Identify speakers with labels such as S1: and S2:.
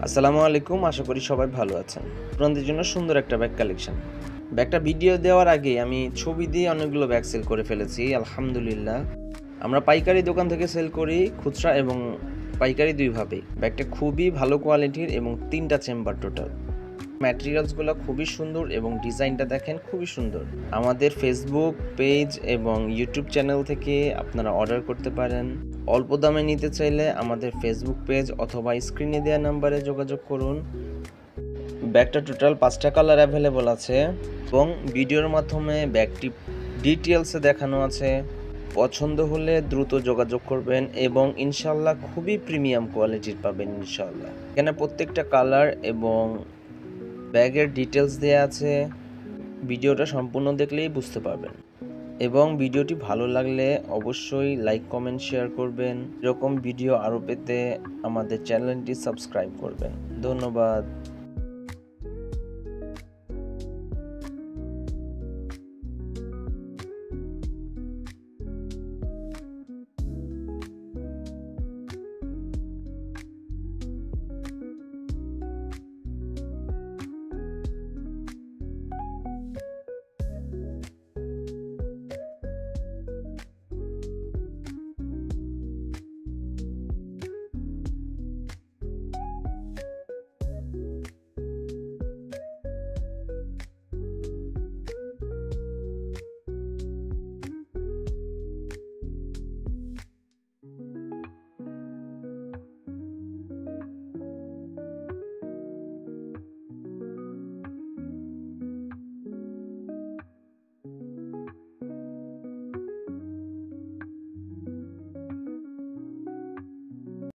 S1: আসসালামু আলাইকুম, আশা করি সবাই ভালো আছেন। আপনাদের জন্য সুন্দর একটা ব্যাগ কালেকশন। ব্যাগটা ভিডিও দেওয়ার আগে আমি ছবি দিয়ে অনেকগুলো ব্যাগ সেল করে ফেলেছি, আলহামদুলিল্লাহ। আমরা পাইকারি দোকান থেকে সেল করি, খুচরা এবং পাইকারি দুইভাবেই। ব্যাগটা খুবই ভালো কোয়ালিটির এবং 3টা চেম্বার টোটাল। ম্যাটেরিয়ালসগুলো খুবই সুন্দর এবং ডিজাইনটা দেখেন খুবই সুন্দর। আমাদের ফেসবুক পেজ এবং ইউটিউব চ্যানেল থেকে আপনারা অর্ডার করতে পারেন। অল্প দামে নিতে চাইলে আমাদের ফেসবুক পেজ অথবা স্ক্রিনে দেওয়া নাম্বারে যোগাযোগ করুন। ব্যাগটা টোটাল 5টা কালার অ্যাভেলেবল আছে এবং ভিডিওর মাধ্যমে ব্যাগটি ডিটেলসে দেখানো আছে। পছন্দ হলে দ্রুত যোগাযোগ করবেন এবং ইনশাল্লাহ খুবই প্রিমিয়াম কোয়ালিটির পাবেন ইনশাল্লাহ। এখানে প্রত্যেকটা কালার এবং ব্যাগের ডিটেলস দেয়া আছে, ভিডিওটা সম্পূর্ণ দেখলেই বুঝতে পারবেন। এবং ভিডিওটি ভালো লাগলে অবশ্যই লাইক কমেন্ট শেয়ার করবেন। এরকম ভিডিও আরও পেতে আমাদের চ্যানেলটি সাবস্ক্রাইব করবেন। ধন্যবাদ।